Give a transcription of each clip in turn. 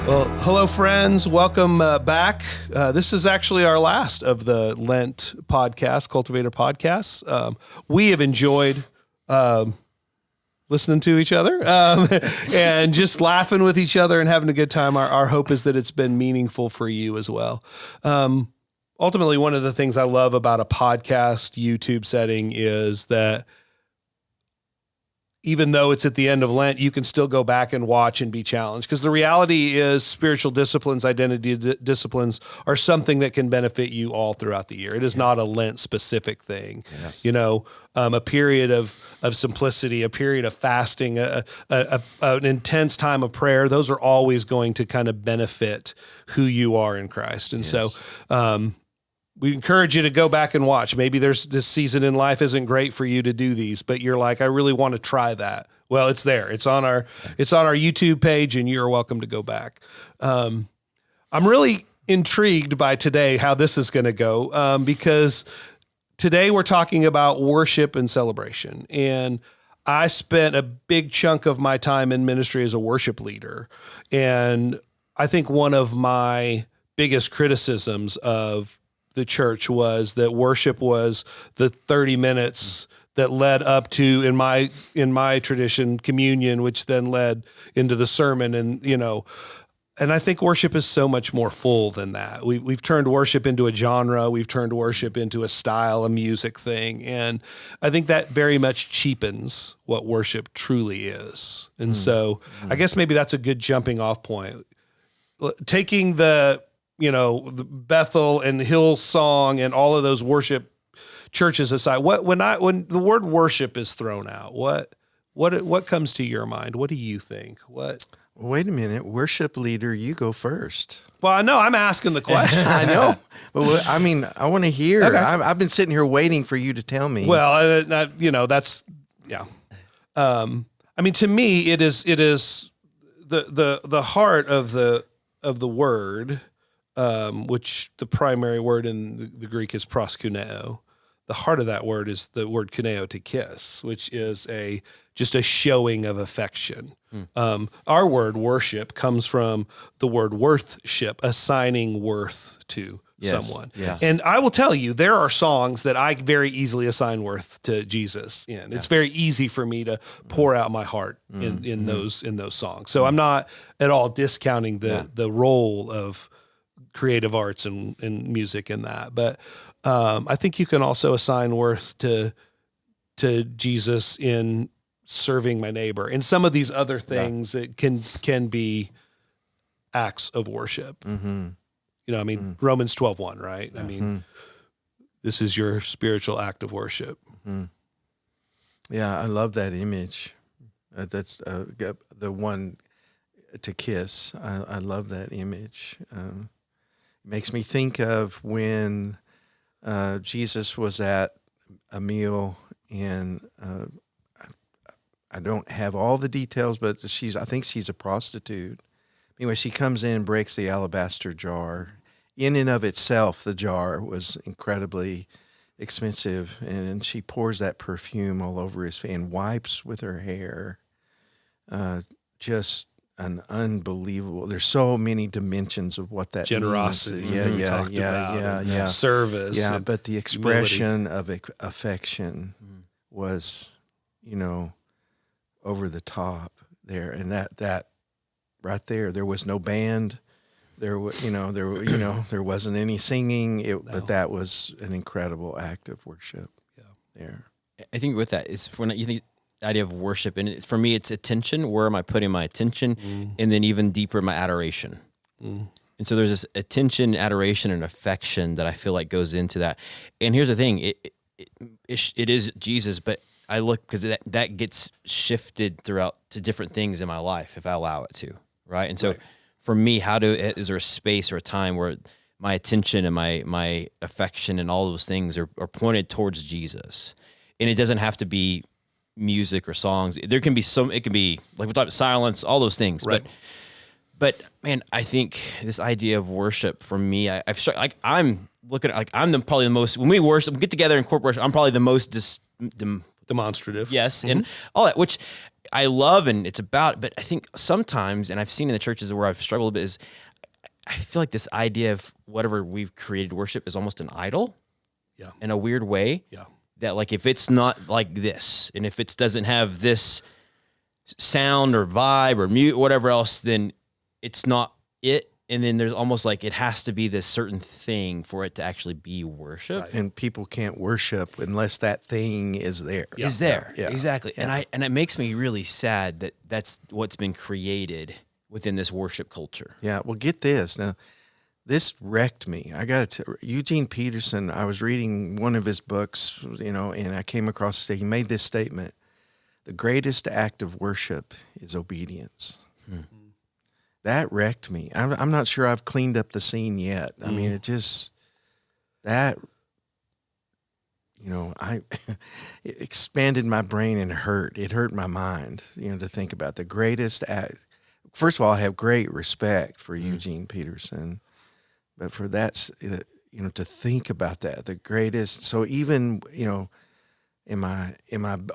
Well, hello, friends. Welcome back. This is actually our last of the Lent podcast, Cultivator podcasts. We have enjoyed listening to each other and just laughing with each other and having a good time. Our hope is that it's been meaningful for you as well. Ultimately, one of the things I love about a podcast YouTube setting is that even though it's at the end of Lent, you can still go back and watch and be challenged. Because the reality is spiritual disciplines, identity disciplines are something that can benefit you all throughout the year. It is not a Lent specific thing. Yes. You know, a period of simplicity, a period of fasting, an intense time of prayer, those are always going to kind of benefit who you are in Christ. And so we encourage you to go back and watch. Maybe this season in life isn't great for you to do these, but you're like, I really want to try that. Well, it's there. It's on our YouTube page, and you're welcome to go back. I'm really intrigued by today, how this is going to go, because today we're talking about worship and celebration. And I spent a big chunk of my time in ministry as a worship leader. And I think one of my biggest criticisms of the church was that worship was the 30 minutes that led up to, in my tradition, communion, which then led into the sermon. And, and I think worship is so much more full than that. We've turned worship into a genre. We've turned worship into a style, a music thing. And I think that very much cheapens what worship truly is. And so I guess maybe that's a good jumping off point. Taking the Bethel and Hillsong and all of those worship churches aside, when the word worship is thrown out, what comes to your mind? What do you think? Wait a minute, worship leader, you go first. Well, I know I'm asking the question. I know, but I want to hear. Okay. I've been sitting here waiting for you to tell me. Well, that's yeah. To me, it is the heart of the word. Which the primary word in the Greek is proskuneo. The heart of that word is the word kuneo, to kiss, which is just a showing of affection. Our word worship comes from the word worthship, assigning worth to someone. Yes. And I will tell you, there are songs that I very easily assign worth to Jesus in. It's very easy for me to pour out my heart in those songs. So I'm not at all discounting the role of creative arts and music in that. But I think you can also assign worth to Jesus in serving my neighbor and some of these other things that can be acts of worship. Mm-hmm. Romans 12:1, right? Mm-hmm. This is your spiritual act of worship. Mm-hmm. Yeah, I love that image. That's the one to kiss. I love that image. Makes me think of when Jesus was at a meal, and I don't have all the details, but I think she's a prostitute. Anyway, she comes in and breaks the alabaster jar. In and of itself, the jar was incredibly expensive, and she pours that perfume all over his face and wipes with her hair. Just an unbelievable. There's so many dimensions of what that generosity. Means. Yeah. Service. Yeah, but the expression of affection was, over the top there, and that right there was no band. There wasn't any singing. But that was an incredible act of worship. Yeah, there. I think with that is when you think. The idea of worship, and for me, it's attention. Where am I putting my attention? And then even deeper, my adoration. And so there's this attention, adoration, and affection that I feel like goes into that. And here's the thing: it is Jesus, but I look because that gets shifted throughout to different things in my life if I allow it to, right? And so for me, is there a space or a time where my attention and my affection and all those things are pointed towards Jesus, and it doesn't have to be music or songs. There can be it can be like we talked about silence, all those things. Right. But man, I think this idea of worship for me, I'm looking at probably the most, when we get together in corporate worship, I'm probably the most demonstrative. Yes. And all that, which I love and it's about, but I think sometimes, and I've seen in the churches where I've struggled a bit, is I feel like this idea of whatever we've created worship is almost an idol. Yeah. In a weird way. Yeah. That like if it's not like this, and if it doesn't have this sound or vibe or mute, whatever else, then it's not it. And then there's almost like it has to be this certain thing for it to actually be worship. Right. And people can't worship unless that thing is there. Is there. Yeah. Exactly. Yeah. And it makes me really sad that that's what's been created within this worship culture. Yeah. Well, get this. Now, this wrecked me. I got to Eugene Peterson. I was reading one of his books, and I came across, he made this statement: the greatest act of worship is obedience. That wrecked me. I'm not sure I've cleaned up the scene yet. I mean, it just, it expanded my brain and it hurt my mind, to think about the greatest act. First of all, I have great respect for Eugene Peterson, but for that, to think about that, the greatest. So even, am I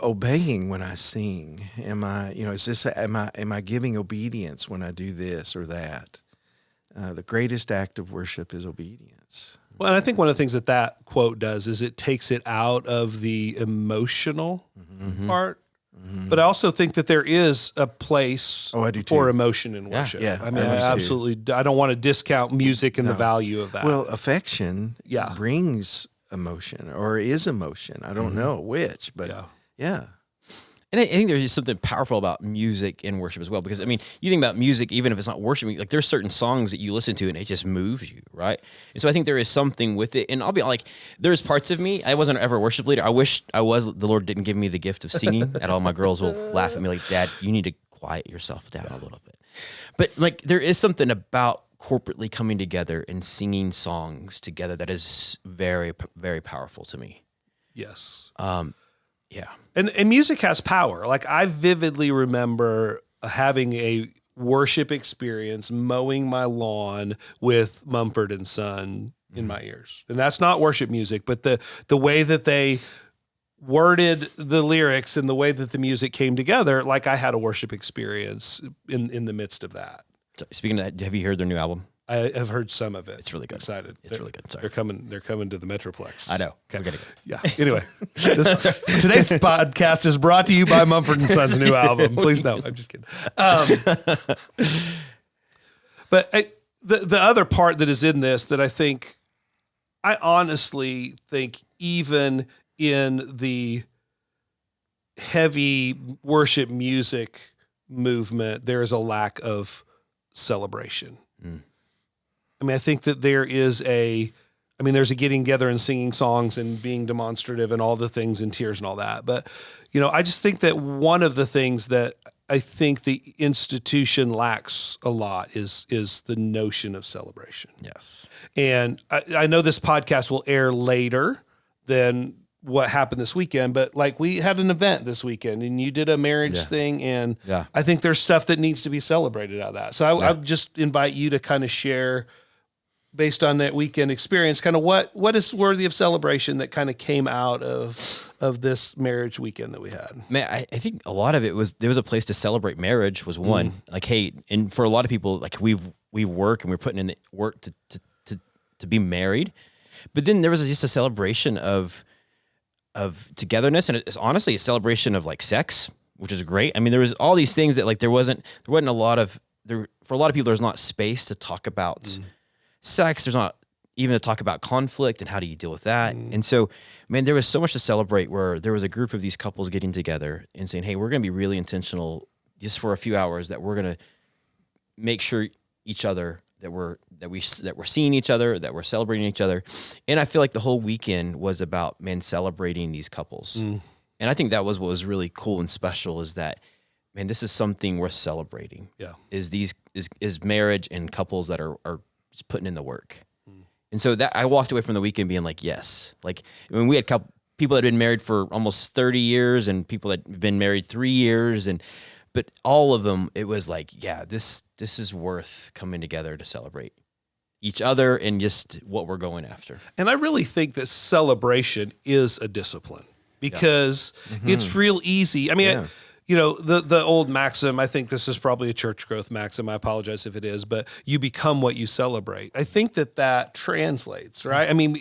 obeying when I sing? Am I giving obedience when I do this or that? The greatest act of worship is obedience. Well, and I think one of the things that quote does is it takes it out of the emotional part. But I also think that there is a place I do for too. emotion in worship. Yeah, I mean, I do too. absolutely. I don't want to discount music and the value of that. Well, affection Yeah. brings emotion or is emotion. I don't know which, but yeah. And I think there's something powerful about music in worship as well, because I mean, you think about music, even if it's not worship, like there's certain songs that you listen to and it just moves you, right? And so I think there is something with it. And I'll be like, there's parts of me, I wasn't ever a worship leader. I wish I was. The Lord didn't give me the gift of singing. And all my girls will laugh at me like, Dad, you need to quiet yourself down a little bit. But like, there is something about corporately coming together and singing songs together that is very, very powerful to me. yes. Yeah. And music has power. Like I vividly remember having a worship experience mowing my lawn with Mumford and Son in my ears. And that's not worship music, but the way that they worded the lyrics and the way that the music came together, like I had a worship experience in the midst of that. So speaking of that, have you heard their new album? I have heard some of it. It's really good. Excited. It's really good. Sorry. They're coming to the Metroplex. I know. Okay. We're getting Yeah. Anyway, today's podcast is brought to you by Mumford and Son's new album. Please no, I'm just kidding. But the other part that is in this that I honestly think even in the heavy worship music movement, there is a lack of celebration. I mean, I think that there's a getting together and singing songs and being demonstrative and all the things and tears and all that. But, I just think that one of the things that I think the institution lacks a lot is the notion of celebration. Yes. And I know this podcast will air later than what happened this weekend, but like we had an event this weekend and you did a marriage thing. And I think there's stuff that needs to be celebrated out of that. So I just invite you to kind of share based on that weekend experience, kind of what is worthy of celebration that kind of came out of this marriage weekend that we had. Man, I think a lot of it was, there was a place to celebrate marriage was one. Like, hey, and for a lot of people, like we work and we're putting in the work to be married. But then there was just a celebration of togetherness, and it's honestly a celebration of like sex, which is great. I mean, there was all these things that like there wasn't a lot of for a lot of people. There's not space to talk about sex. There's not even to talk about conflict and how do you deal with that. And so, man, there was so much to celebrate where there was a group of these couples getting together and saying, hey, we're going to be really intentional just for a few hours that we're going to make sure each other that we're seeing each other, that we're celebrating each other. And I feel like the whole weekend was about, man, celebrating these couples. And I think that was what was really cool and special is that, man, this is something worth celebrating. Yeah. Is marriage and couples that are just putting in the work. And so that I walked away from the weekend being like, yes. Like when we had people that had been married for almost 30 years and people that had been married 3 years but all of them, it was like, yeah, this is worth coming together to celebrate each other and just what we're going after. And I really think that celebration is a discipline because it's real easy. I mean, the old maxim, I think this is probably a church growth maxim. I apologize if it is, but you become what you celebrate. I think that translates, right? I mean,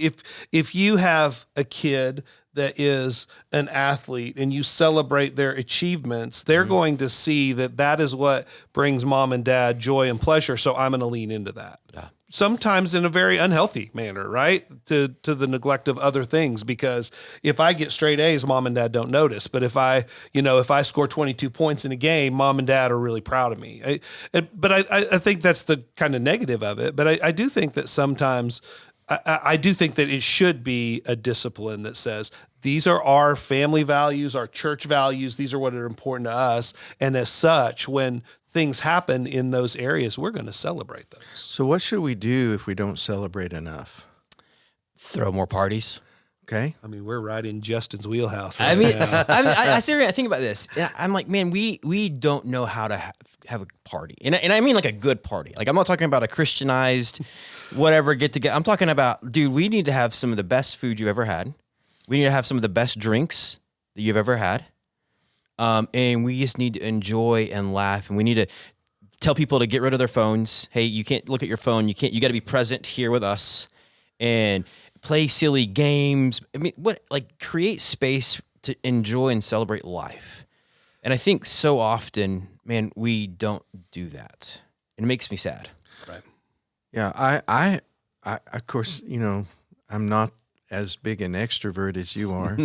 if you have a kid that is an athlete and you celebrate their achievements, they're going to see that is what brings mom and dad joy and pleasure. So I'm going to lean into that. Yeah. Sometimes in a very unhealthy manner, right? To the neglect of other things, because if I get straight A's, mom and dad don't notice. But if I score 22 points in a game, mom and dad are really proud of me. But I think that's the kind of negative of it. But I do think that sometimes, I do think that it should be a discipline that says, these are our family values, our church values. These are what are important to us. And as such, when things happen in those areas, we're going to celebrate those. So what should we do if we don't celebrate enough? Throw more parties. Okay. I mean, we're right in Justin's wheelhouse. I mean, I seriously, I think about this. I'm like, man, we don't know how to have a party, and I mean like a good party. Like, I'm not talking about a Christianized, whatever get together. I'm talking about, dude, we need to have some of the best food you've ever had. We need to have some of the best drinks that you've ever had, and we just need to enjoy and laugh, and we need to tell people to get rid of their phones. Hey, you can't look at your phone. You got to be present here with us, and play silly games. I mean, create space to enjoy and celebrate life. And I think so often, man, we don't do that. It makes me sad. Right. Yeah. I of course, I'm not as big an extrovert as you are.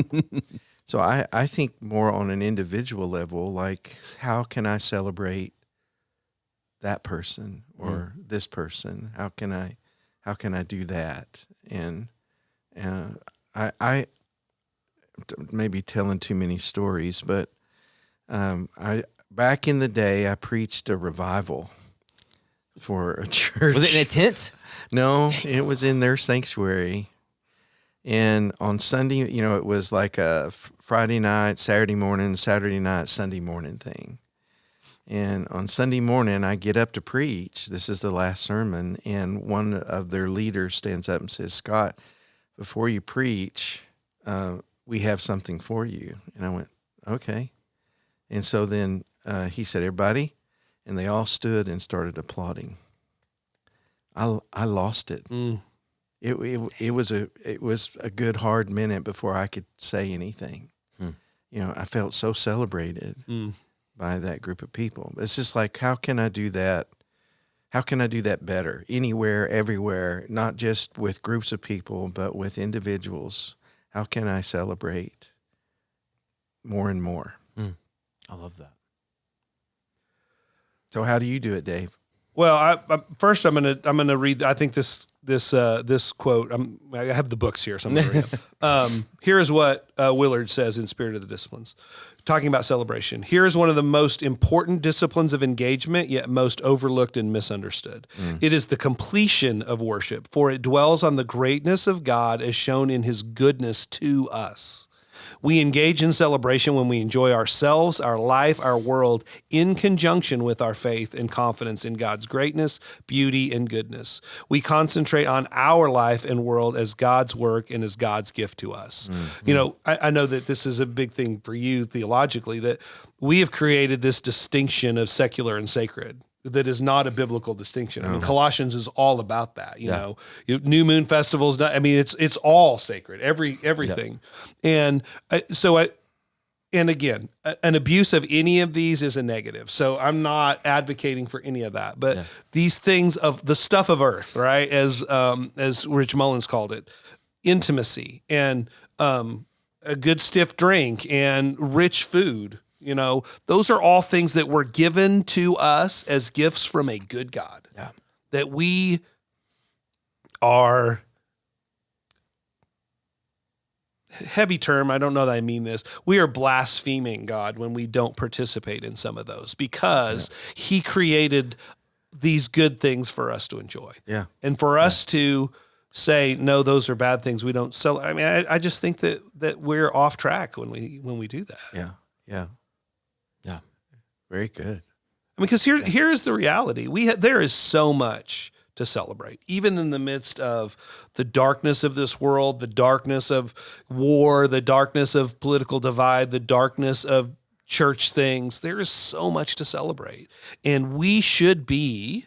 So I think more on an individual level, like, how can I celebrate that person or this person? How can I do that? And I may be telling too many stories, but back in the day, I preached a revival for a church. Was it in a tent? No, it was in their sanctuary. And on Sunday, it was like a Friday night, Saturday morning, Saturday night, Sunday morning thing. And on Sunday morning, I get up to preach. This is the last sermon. And one of their leaders stands up and says, "Scott, before you preach, we have something for you." And I went, "Okay." And so then he said, "Everybody," and they all stood and started applauding. I lost it. It was a good hard minute before I could say anything. I felt so celebrated by that group of people. It's just like, how can I do that? How can I do that better? Anywhere, everywhere, not just with groups of people, but with individuals. How can I celebrate more and more? I love that. So how do you do it, Dave? Well, first I'm gonna read. I think this quote. I have the books here, so I'm gonna read them. Here is what Willard says in Spirit of the Disciplines, talking about celebration. Here is one of the most important disciplines of engagement, yet most overlooked and misunderstood. It is the completion of worship, for it dwells on the greatness of God as shown in His goodness to us. We engage in celebration when we enjoy ourselves, our life, our world, in conjunction with our faith and confidence in God's greatness, beauty, and goodness. We concentrate on our life and world as God's work and as God's gift to us. I know that this is a big thing for you theologically, that we have created this distinction of secular and sacred that is not a biblical distinction. I mean, Colossians is all about that. New moon festivals. I mean, it's all sacred. Everything. And and again, an abuse of any of these is a negative. So I'm not advocating for any of that. But these things of the stuff of earth, right? As Rich Mullins called it, intimacy and a good stiff drink and rich food. Those are all things that were given to us as gifts from a good God. Yeah. That we are, heavy term, I don't know that I mean this, we are blaspheming God when we don't participate in some of those, because He created these good things for us to enjoy. Yeah. And for us to say, no, those are bad things, we don't sell. I mean, I just think that we're off track when we do that. Yeah. Yeah. Yeah. Very good. I mean, because here is the reality. There is so much to celebrate, even in the midst of the darkness of this world, the darkness of war, the darkness of political divide, the darkness of church things. There is so much to celebrate. And we should be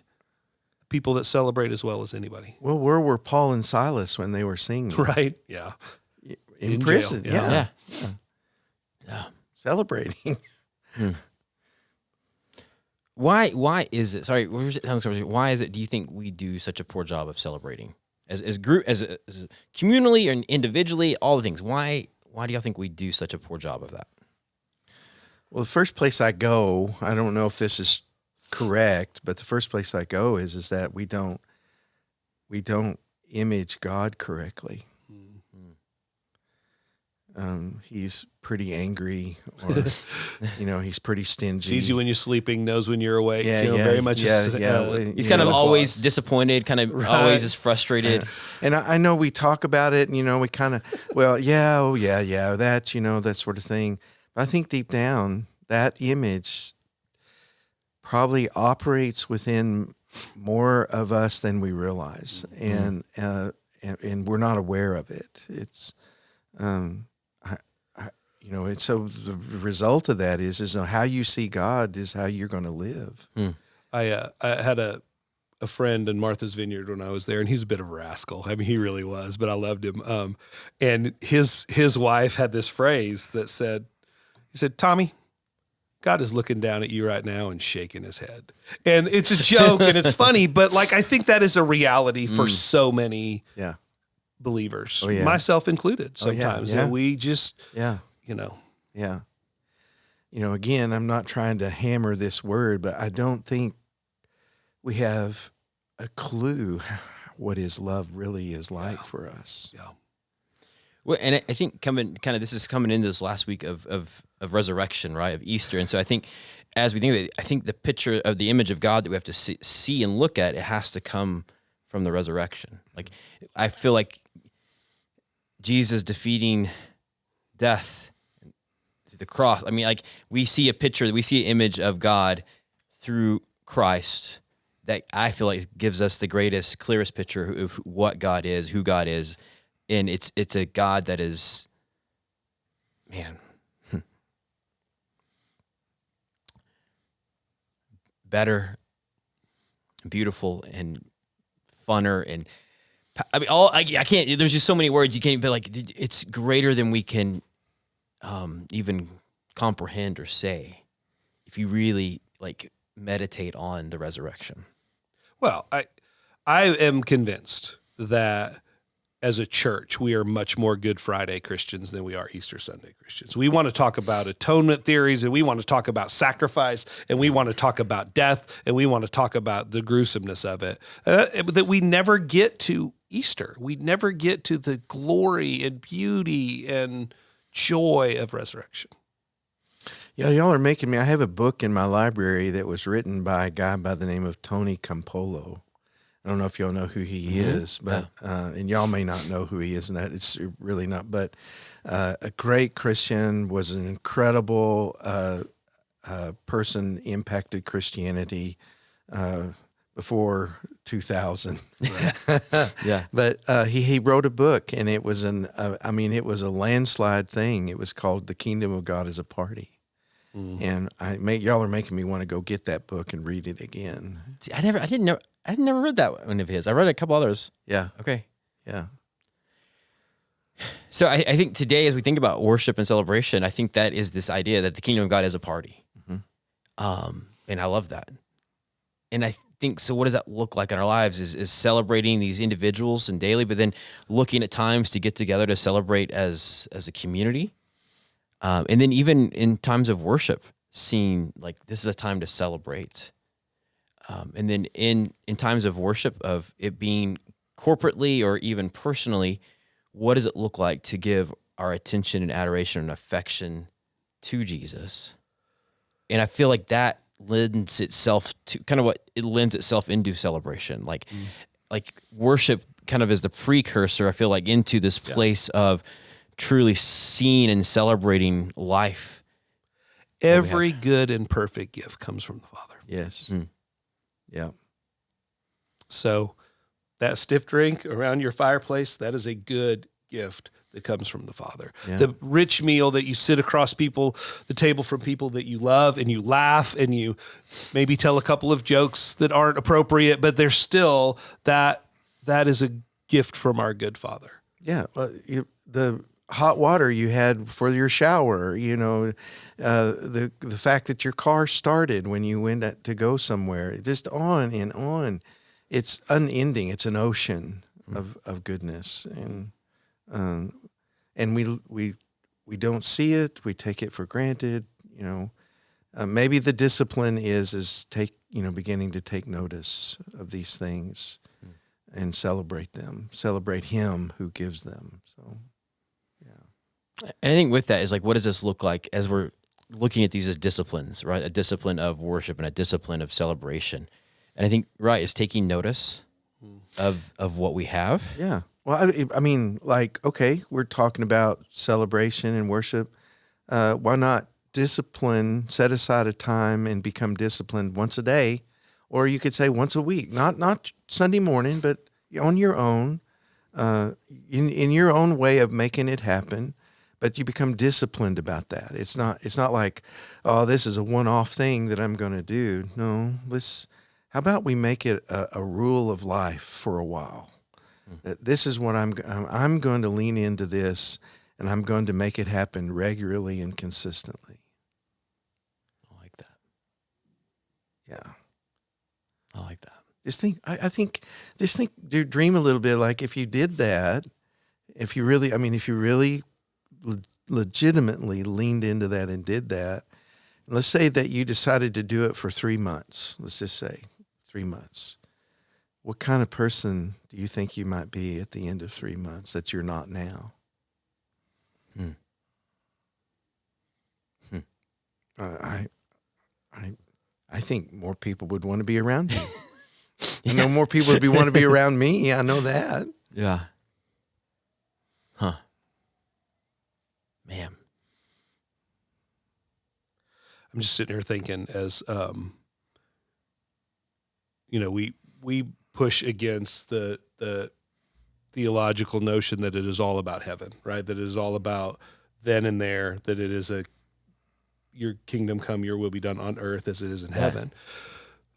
people that celebrate as well as anybody. Well, where were Paul and Silas when they were singing? Right? Yeah. In In prison. jail, Yeah. Yeah. Celebrating. Why is it? Sorry, why is it? Do you think we do such a poor job of celebrating as group, as communally and individually, all the things? Why do y'all think we do such a poor job of that? Well, the first place I go, I don't know if this is correct, but the first place I go is that we don't image God correctly. He's pretty angry, or he's pretty stingy. Sees you when you're sleeping, knows when you're awake. Yeah, very much. He's kind of always disappointed, kind of always is frustrated. And I know we talk about it, and we kind of, that sort of thing. But I think deep down, that image probably operates within more of us than we realize, and we're not aware of it. It's, it's so the result of that is how you see God is how you're going to live. I had a friend in Martha's Vineyard when I was there, and he's a bit of a rascal. I mean, he really was, but I loved him. And his wife had this phrase that he said, "Tommy, God is looking down at you right now and shaking his head." And it's a joke and it's funny, but I think that is a reality for so many believers, myself included sometimes. That we just, again, I'm not trying to hammer this word, but I don't think we have a clue what his love really is like for us. Yeah. Well, and I think this is coming into this last week of resurrection, right, of Easter. And so I think as we think of it, I think the picture of the image of God that we have to see and look at, it has to come from the resurrection. I feel like Jesus defeating death through the cross. I mean, we see a picture, we see an image of God through Christ that I feel like gives us the greatest, clearest picture of what God is, who God is. And it's a God that is, better, beautiful, and funner, and I mean, I can't. There's just so many words you can't. But it's greater than we can even comprehend or say. If you really meditate on the resurrection. Well, I am convinced that as a church, we are much more Good Friday Christians than we are Easter Sunday Christians. We want to talk about atonement theories, and we want to talk about sacrifice, and we want to talk about death, and we want to talk about the gruesomeness of it. That we never get to Easter. We never get to the glory and beauty and joy of resurrection. Yeah, y'all are making me. I have a book in my library that was written by a guy by the name of Tony Campolo. I don't know if y'all know who he is, but and y'all may not know who he is, and that it's really not. But a great Christian, was an incredible person, impacted Christianity before 2000. Yeah, but he wrote a book, and it was it was a landslide thing. It was called "The Kingdom of God is a Party." And y'all are making me want to go get that book and read it again. See, I never read that one of his. I read a couple others. Yeah. Okay. Yeah. So I think today, as we think about worship and celebration, I think that is this idea that the kingdom of God is a party. And I love that. And I think, so what does that look like in our lives is celebrating these individuals and daily, but then looking at times to get together to celebrate as a community. And then even in times of worship, seeing this is a time to celebrate. And then in times of worship, of it being corporately or even personally, what does it look like to give our attention and adoration and affection to Jesus? And I feel like that lends itself to kind of what it lends itself into celebration. Like worship kind of is the precursor, I feel like, into this place of truly seeing and celebrating life. Every good and perfect gift comes from the Father. Yes. Yeah. So that stiff drink around your fireplace, that is a good gift that comes from the Father. Yeah. The rich meal that you sit across the table from people that you love, and you laugh and you maybe tell a couple of jokes that aren't appropriate, but they're still that is a gift from our good Father. Yeah. The hot water you had for your shower, the fact that your car started when you went to go somewhere, just on and on. It's unending. It's an ocean of goodness. And we don't see it. We take it for granted. Maybe the discipline is beginning to take notice of these things and celebrate them. Celebrate Him who gives them. So, yeah. And I think with that is like, what does this look like as we're looking at these as disciplines, right? A discipline of worship and a discipline of celebration. And I think, right, is taking notice of what we have. Yeah. Well, I mean, okay, we're talking about celebration and worship. Why not discipline, set aside a time and become disciplined once a day, or you could say once a week, not Sunday morning, but on your own, in your own way of making it happen. But you become disciplined about that. It's not like, oh, this is a one-off thing that I'm going to do. No, how about we make it a rule of life for a while? That this is what I'm going to lean into this, and I'm going to make it happen regularly and consistently. I like that. Yeah. I like that. Just dream a little bit. Like if you did that, if you really legitimately leaned into that and did that, let's say that you decided to do it for 3 months. Let's just say 3 months. What kind of person do you think you might be at the end of 3 months that you're not now? I think more people would want to be around you. I know more people would want to be around me. I know that. Yeah. Huh. Man. I'm just sitting here thinking as, we push against the theological notion that it is all about heaven, right? That it is all about then and there, that it is your kingdom come, your will be done on earth as it is in heaven.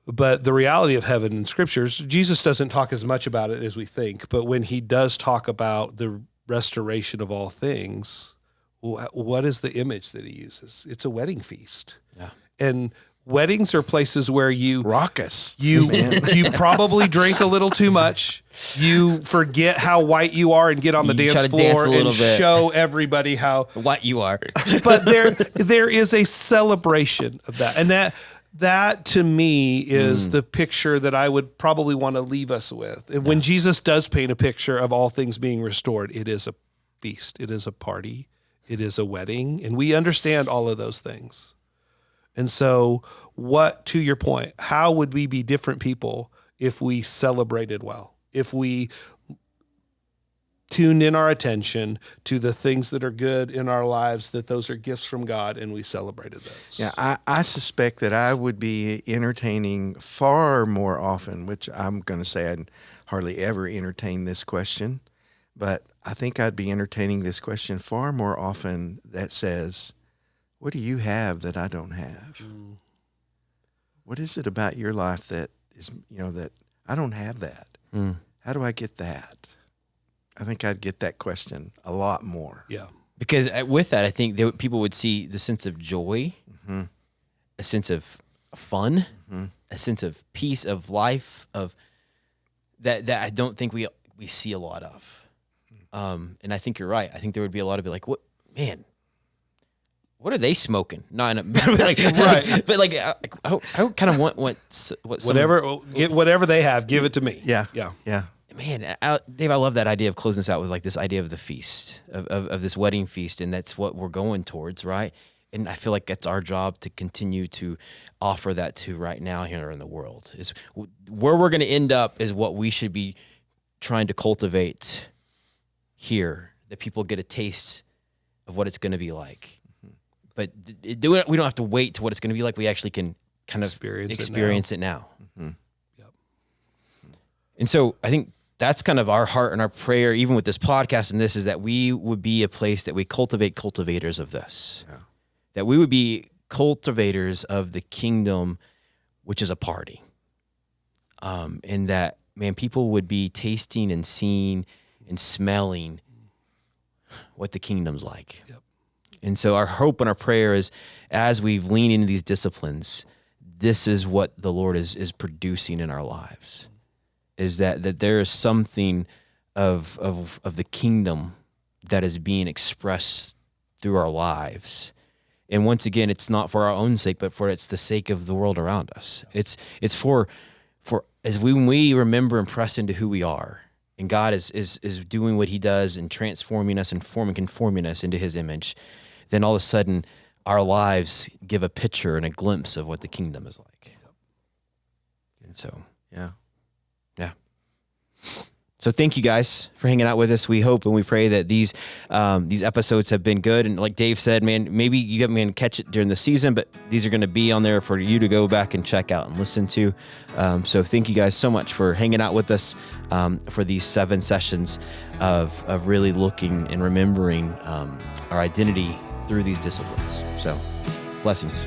But the reality of heaven in scriptures, Jesus doesn't talk as much about it as we think, but when he does talk about the restoration of all things, what is the image that he uses? It's a wedding feast. Yeah. And weddings are places where you raucous. You probably drink a little too much. You forget how white you are and get on the dance floor and show everybody how white you are. But there is a celebration of that, and that to me is the picture that I would probably want to leave us with. And when Jesus does paint a picture of all things being restored, it is a feast, it is a party, it is a wedding, and we understand all of those things. And so to your point, how would we be different people if we celebrated well? If we tuned in our attention to the things that are good in our lives, that those are gifts from God, and we celebrated those. Yeah, I suspect that I would be entertaining far more often, which I'm going to say I'd hardly ever entertain this question, but I think I'd be entertaining this question far more often that says, what do you have that I don't have? What is it about your life that is, that I don't have that? How do I get that? I think I'd get that question a lot more. Yeah. Because with that, I think people would see the sense of joy, a sense of fun, a sense of peace, of life, of that I don't think we see a lot of. And I think you're right. I think there would be a lot of what, man, what are they smoking? No, right. But I kind of want what whatever they have, give it to me. Yeah. Man, Dave, I love that idea of closing this out with this idea of the feast, of this wedding feast, and that's what we're going towards, right? And I feel like that's our job to continue to offer that to right now here in the world. Is where we're going to end up is what we should be trying to cultivate here, that people get a taste of what it's going to be like. But we don't have to wait to what it's going to be like. We actually can kind of experience it now. Yep. And so I think that's kind of our heart and our prayer, even with this podcast and this, is that we would be a place that we cultivate cultivators of this, that we would be cultivators of the kingdom, which is a party. And that, man, people would be tasting and seeing and smelling what the kingdom's like. Yep. And so our hope and our prayer is, as we've leaned into these disciplines, this is what the Lord is producing in our lives, is that there is something of the kingdom that is being expressed through our lives. And once again, it's not for our own sake, but it's the sake of the world around us. It's for as when we remember and press into who we are, and God is doing what he does and transforming us and conforming us into his image, then all of a sudden our lives give a picture and a glimpse of what the kingdom is like. And so, yeah. So thank you guys for hanging out with us. We hope and we pray that these episodes have been good. And like Dave said, man, maybe you get me and catch it during the season, but these are going to be on there for you to go back and check out and listen to. So thank you guys so much for hanging out with us for these 7 sessions of really looking and remembering our identity through these disciplines. So blessings.